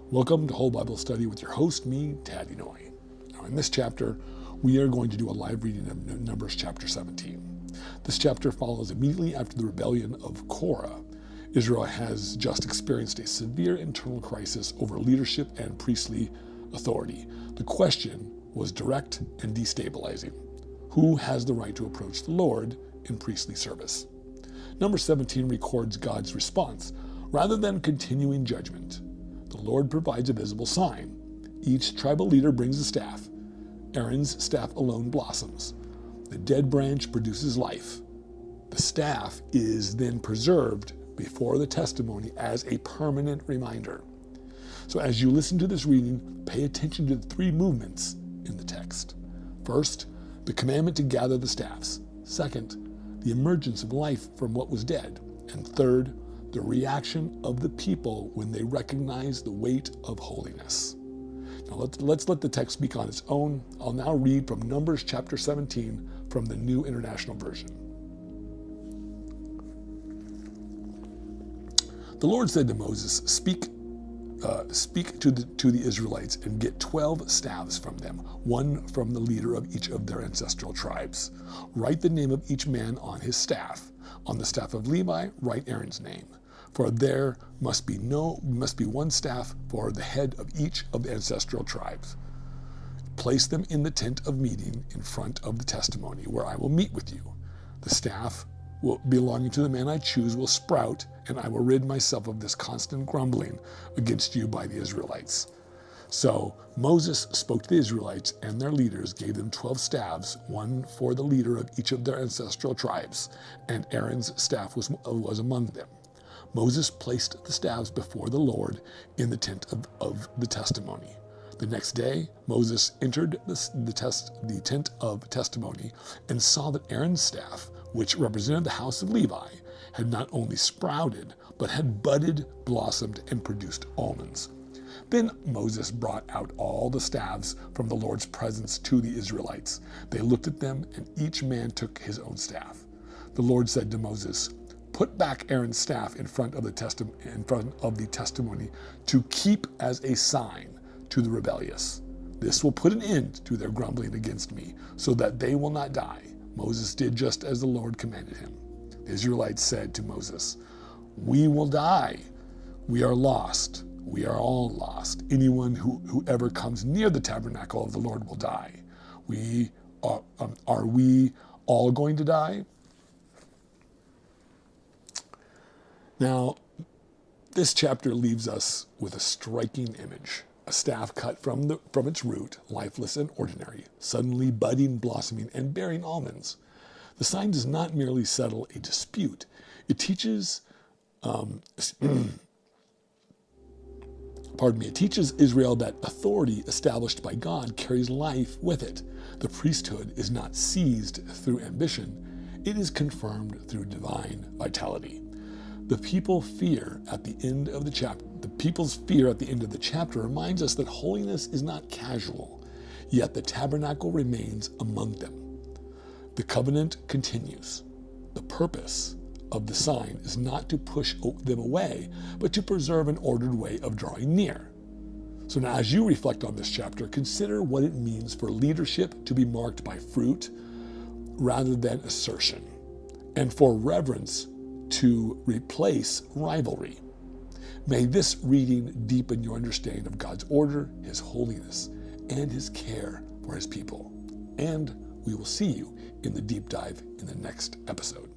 Welcome to Whole Bible Study with your host, me, Daddy Noy. Now, in this chapter, we are going to do a live reading of Numbers chapter 17. This chapter follows immediately after the rebellion of Korah. Israel has just experienced a severe internal crisis over leadership and priestly authority. The question was direct and destabilizing. Who has the right to approach the Lord in priestly service? Number 17 records God's response. Rather than continuing judgment, the Lord provides a visible sign. Each tribal leader brings a staff. Aaron's staff alone blossoms. The dead branch produces life. The staff is then preserved before the testimony as a permanent reminder. So as you listen to this reading, pay attention to the three movements in the text. First, the commandment to gather the staffs. Second, the emergence of life from what was dead. And third, the reaction of the people when they recognize the weight of holiness. Now let's let the text speak on its own. I'll now read from Numbers chapter 17 from the New International Version. The Lord said to Moses, Speak to the Israelites and get 12 staffs from them, one from the leader of each of their ancestral tribes. Write the name of each man on his staff. On the staff of Levi, write Aaron's name. For there must be one staff for the head of each of the ancestral tribes. Place them in the tent of meeting in front of the testimony, where I will meet with you. The staff belonging to the man I choose will sprout, and I will rid myself of this constant grumbling against you by the Israelites. So Moses spoke to the Israelites, and their leaders gave them 12 staffs, one for the leader of each of their ancestral tribes, and Aaron's staff was among them. Moses placed the staffs before the Lord in the tent of the testimony. The next day, Moses entered the tent of testimony and saw that Aaron's staff, which represented the house of Levi, had not only sprouted, but had budded, blossomed, and produced almonds. Then Moses brought out all the staffs from the Lord's presence to the Israelites. They looked at them, and each man took his own staff. The Lord said to Moses, Put back Aaron's staff in front of the testimony to keep as a sign to the rebellious. This will put an end to their grumbling against me, so that they will not die. Moses did just as the Lord commanded him. The Israelites said to Moses, We will die. We are lost. We are all lost. Anyone whoever comes near the tabernacle of the Lord will die. Are we all going to die? Now, this chapter leaves us with a striking image. A staff cut from its root, lifeless and ordinary, suddenly budding, blossoming, and bearing almonds. The sign does not merely settle a dispute. It teaches It teaches Israel that authority established by God carries life with it. The priesthood is not seized through ambition. It is confirmed through divine vitality. The people's fear at the end of the chapter reminds us that holiness is not casual, yet the tabernacle remains among them. The covenant continues. The purpose of the sign is not to push them away, but to preserve an ordered way of drawing near. So now as you reflect on this chapter, consider what it means for leadership to be marked by fruit rather than assertion, and for reverence to replace rivalry. May this reading deepen your understanding of God's order, His holiness, and His care for His people. And we will see you in the deep dive in the next episode.